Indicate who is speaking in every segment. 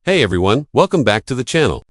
Speaker 1: Hey everyone, welcome back to the channel.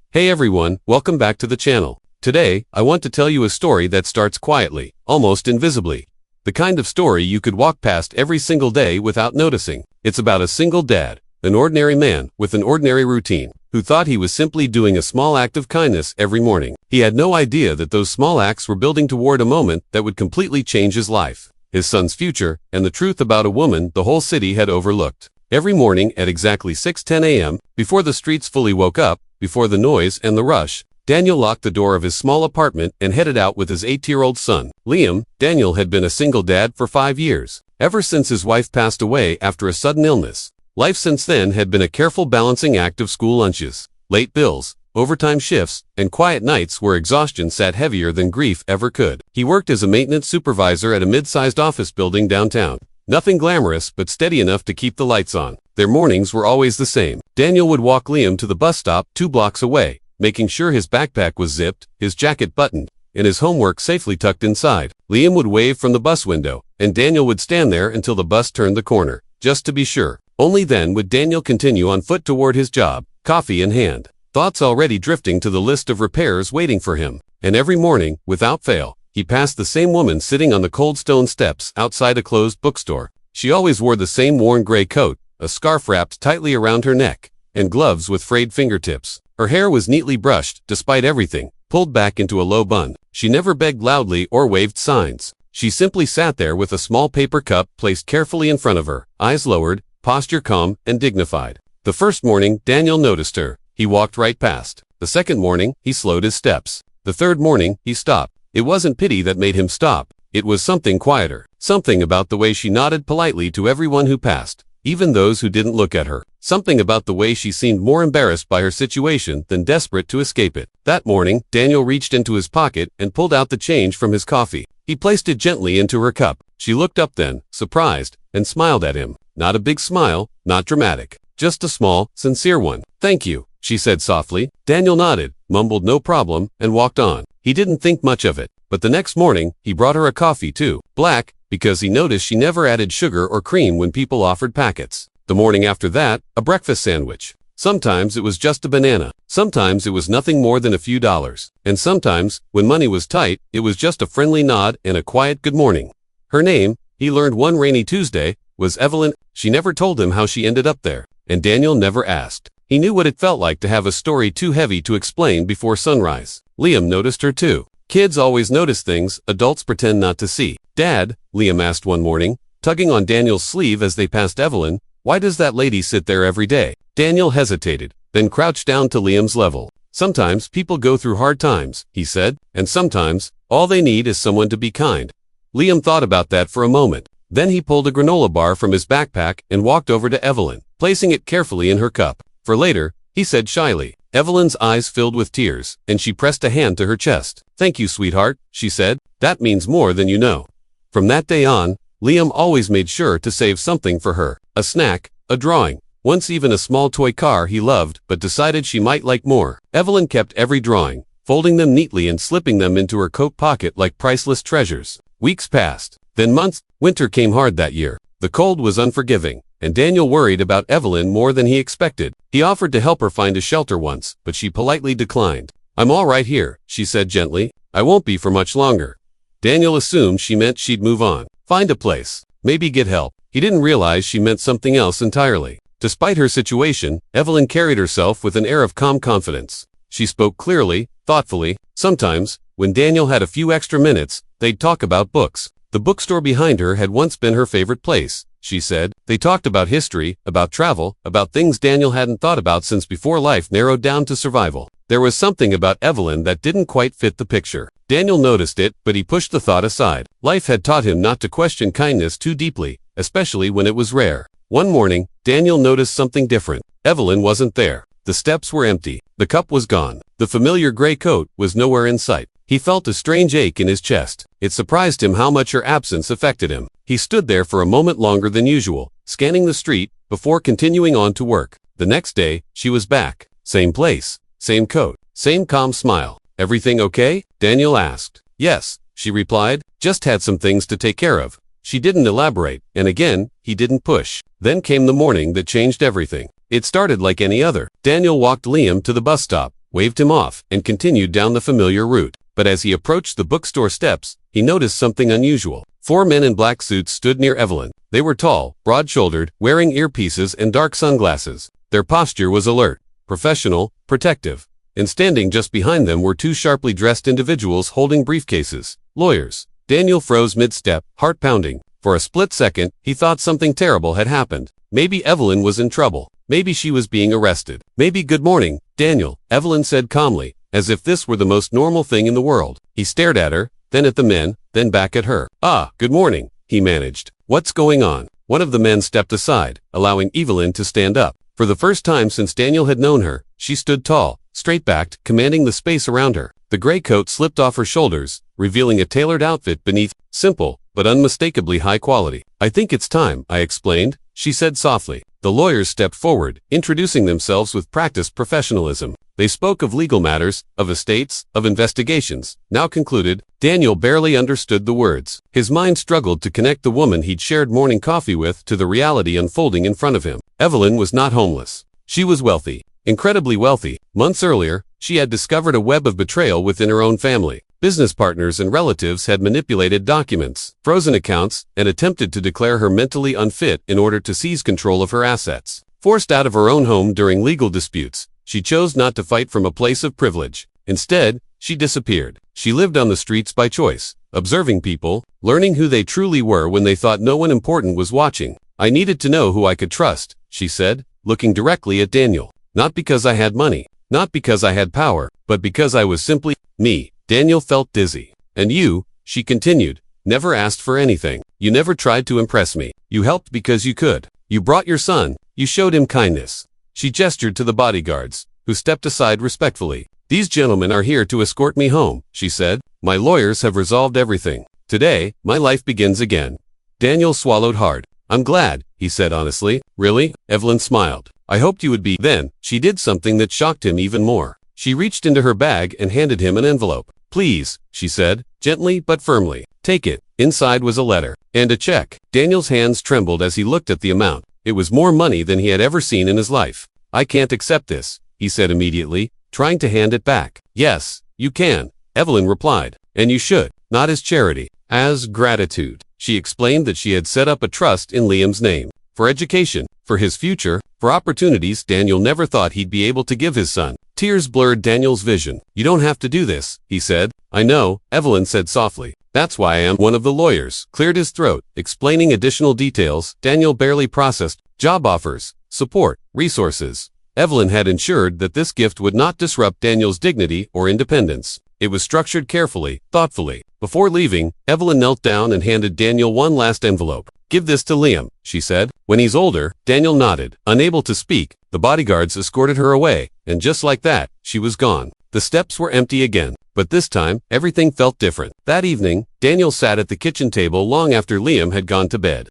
Speaker 1: Today, I want to tell you a story that starts quietly, almost invisibly. The kind of story you could walk past every single day without noticing. It's about a single dad, an ordinary man with an ordinary routine, who thought he was simply doing a small act of kindness every morning. He had no idea that those small acts were building toward a moment that would completely change his life, his son's future, and the truth about a woman the whole city had overlooked. Every morning at exactly 6:10 a.m., before the streets fully woke up, before the noise and the rush, Daniel locked the door of his small apartment and headed out with his 8-year-old son, Liam. Daniel had been a single dad for 5 years, ever since his wife passed away after a sudden illness. Life since then had been a careful balancing act of school lunches, late bills, overtime shifts, and quiet nights where exhaustion sat heavier than grief ever could. He worked as a maintenance supervisor at a mid-sized office building downtown. Nothing glamorous, but steady enough to keep the lights on. Their mornings were always the same. Daniel would walk Liam to the bus stop 2 blocks away, making sure his backpack was zipped, his jacket buttoned, and his homework safely tucked inside. Liam would wave from the bus window, and Daniel would stand there until the bus turned the corner, just to be sure. Only then would Daniel continue on foot toward his job, coffee in hand, thoughts already drifting to the list of repairs waiting for him. And every morning, without fail, he passed the same woman sitting on the cold stone steps outside a closed bookstore. She always wore the same worn gray coat, a scarf wrapped tightly around her neck, and gloves with frayed fingertips. Her hair was neatly brushed, despite everything, pulled back into a low bun. She never begged loudly or waved signs. She simply sat there with a small paper cup placed carefully in front of her, eyes lowered, posture calm and dignified. The first morning, Daniel noticed her. He walked right past. The second morning, he slowed his steps. The third morning, he stopped. It wasn't pity that made him stop. It was something quieter. Something about the way she nodded politely to everyone who passed, even those who didn't look at her. Something about the way she seemed more embarrassed by her situation than desperate to escape it. That morning, Daniel reached into his pocket and pulled out the change from his coffee. He placed it gently into her cup. She looked up then, surprised, and smiled at him. Not a big smile, not dramatic, just a small, sincere one. "Thank you," she said softly. Daniel nodded, mumbled no problem, and walked on. He didn't think much of it, but the next morning, he brought her a coffee too, black, because he noticed she never added sugar or cream when people offered packets. The morning after that, a breakfast sandwich. Sometimes it was just a banana. Sometimes it was nothing more than a few dollars. And sometimes, when money was tight, it was just a friendly nod and a quiet good morning. Her name, he learned one rainy Tuesday, was Evelyn. She never told him how she ended up there, and Daniel never asked. He knew what it felt like to have a story too heavy to explain before sunrise. Liam noticed her too. Kids always notice things adults pretend not to see. "Dad," Liam asked one morning, tugging on Daniel's sleeve as they passed Evelyn, "why does that lady sit there every day?" Daniel hesitated, then crouched down to Liam's level. "Sometimes people go through hard times," he said, "and sometimes, all they need is someone to be kind." Liam thought about that for a moment. Then he pulled a granola bar from his backpack and walked over to Evelyn, placing it carefully in her cup. For later, he said shyly. Evelyn's eyes filled with tears, and she pressed a hand to her chest. "Thank you, sweetheart," she said. "That means more than you know." From that day on, Liam always made sure to save something for her. A snack, a drawing, once even a small toy car he loved but decided she might like more. Evelyn kept every drawing, folding them neatly and slipping them into her coat pocket like priceless treasures. Weeks passed, then months. Winter came hard that year. The cold was unforgiving, and Daniel worried about Evelyn more than he expected. He offered to help her find a shelter once, but she politely declined. "I'm all right here," she said gently. "I won't be for much longer." Daniel assumed she meant she'd move on, find a place, maybe get help. He didn't realize she meant something else entirely. Despite her situation, Evelyn carried herself with an air of calm confidence. She spoke clearly, thoughtfully. Sometimes, when Daniel had a few extra minutes, they'd talk about books. The bookstore behind her had once been her favorite place, she said. They talked about history, about travel, about things Daniel hadn't thought about since before life narrowed down to survival. There was something about Evelyn that didn't quite fit the picture. Daniel noticed it, but he pushed the thought aside. Life had taught him not to question kindness too deeply, especially when it was rare. One morning, Daniel noticed something different. Evelyn wasn't there. The steps were empty. The cup was gone. The familiar gray coat was nowhere in sight. He felt a strange ache in his chest. It surprised him how much her absence affected him. He stood there for a moment longer than usual, scanning the street, before continuing on to work. The next day, she was back. Same place, same coat, same calm smile. "Everything okay?" Daniel asked. "Yes," she replied. "Just had some things to take care of." She didn't elaborate, and again, he didn't push. Then came the morning that changed everything. It started like any other. Daniel walked Liam to the bus stop, waved him off, and continued down the familiar route. But as he approached the bookstore steps, he noticed something unusual. 4 men in black suits stood near Evelyn. They were tall, broad-shouldered, wearing earpieces and dark sunglasses. Their posture was alert, professional, protective. And standing just behind them were 2 sharply dressed individuals holding briefcases. Lawyers. Daniel froze mid-step, heart pounding. For a split second, he thought something terrible had happened. Maybe Evelyn was in trouble. Maybe she was being arrested. Maybe "Good morning, Daniel," Evelyn said calmly, as if this were the most normal thing in the world. He stared at her, then at the men, then back at her. "Ah, good morning," he managed. "What's going on?" One of the men stepped aside, allowing Evelyn to stand up. For the first time since Daniel had known her, she stood tall, straight-backed, commanding the space around her. The gray coat slipped off her shoulders, revealing a tailored outfit beneath, simple, but unmistakably high quality. "I think it's time," I explained, she said softly. The lawyers stepped forward, introducing themselves with practiced professionalism. They spoke of legal matters, of estates, of investigations. Now concluded. Daniel barely understood the words. His mind struggled to connect the woman he'd shared morning coffee with to the reality unfolding in front of him. Evelyn was not homeless. She was wealthy. Incredibly wealthy. Months earlier, she had discovered a web of betrayal within her own family. Business partners and relatives had manipulated documents, frozen accounts, and attempted to declare her mentally unfit in order to seize control of her assets. Forced out of her own home during legal disputes, she chose not to fight from a place of privilege. Instead, she disappeared. She lived on the streets by choice, observing people, learning who they truly were when they thought no one important was watching. "I needed to know who I could trust," she said, looking directly at Daniel. "Not because I had money, not because I had power, but because I was simply me." Daniel felt dizzy. "And you," she continued, "never asked for anything. You never tried to impress me. You helped because you could. You brought your son. You showed him kindness." She gestured to the bodyguards, who stepped aside respectfully. "These gentlemen are here to escort me home," she said. "My lawyers have resolved everything. Today, my life begins again." Daniel swallowed hard. "I'm glad," he said honestly. "Really?" Evelyn smiled. "I hoped you would be." Then, she did something that shocked him even more. She reached into her bag and handed him an envelope. "Please," she said, gently but firmly. "Take it." Inside was a letter and a check. Daniel's hands trembled as he looked at the amount. It was more money than he had ever seen in his life. "I can't accept this," he said immediately, trying to hand it back. "Yes, you can," Evelyn replied. "And you should, not as charity, as gratitude." She explained that she had set up a trust in Liam's name. For education, for his future, for opportunities Daniel never thought he'd be able to give his son. Tears blurred Daniel's vision. "You don't have to do this," he said. "I know," Evelyn said softly. "That's why I am." One of the lawyers cleared his throat, explaining additional details Daniel barely processed. Job offers, support, resources. Evelyn had ensured that this gift would not disrupt Daniel's dignity or independence. It was structured carefully, thoughtfully. Before leaving, Evelyn knelt down and handed Daniel one last envelope. "Give this to Liam," she said. "When he's older." Daniel nodded. Unable to speak, the bodyguards escorted her away, and just like that, she was gone. The steps were empty again, but this time, everything felt different. That evening, Daniel sat at the kitchen table long after Liam had gone to bed.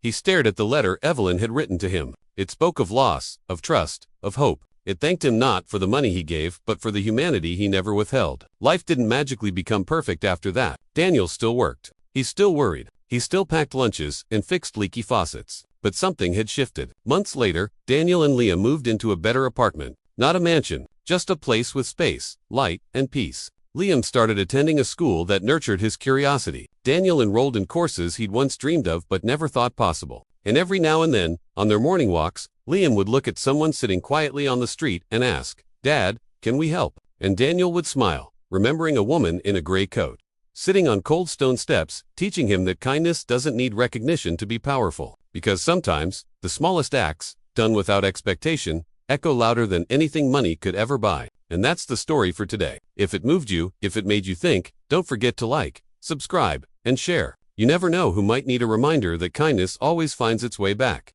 Speaker 1: He stared at the letter Evelyn had written to him. It spoke of loss, of trust, of hope. It thanked him not for the money he gave, but for the humanity he never withheld. Life didn't magically become perfect after that. Daniel still worked. He still worried. He still packed lunches and fixed leaky faucets. But something had shifted. Months later, Daniel and Liam moved into a better apartment. Not a mansion, just a place with space, light, and peace. Liam started attending a school that nurtured his curiosity. Daniel enrolled in courses he'd once dreamed of but never thought possible. And every now and then, on their morning walks, Liam would look at someone sitting quietly on the street and ask, "Dad, can we help?" And Daniel would smile, remembering a woman in a gray coat, sitting on cold stone steps, teaching him that kindness doesn't need recognition to be powerful. Because sometimes, the smallest acts, done without expectation, echo louder than anything money could ever buy. And that's the story for today. If it moved you, if it made you think, don't forget to like, subscribe, and share. You never know who might need a reminder that kindness always finds its way back.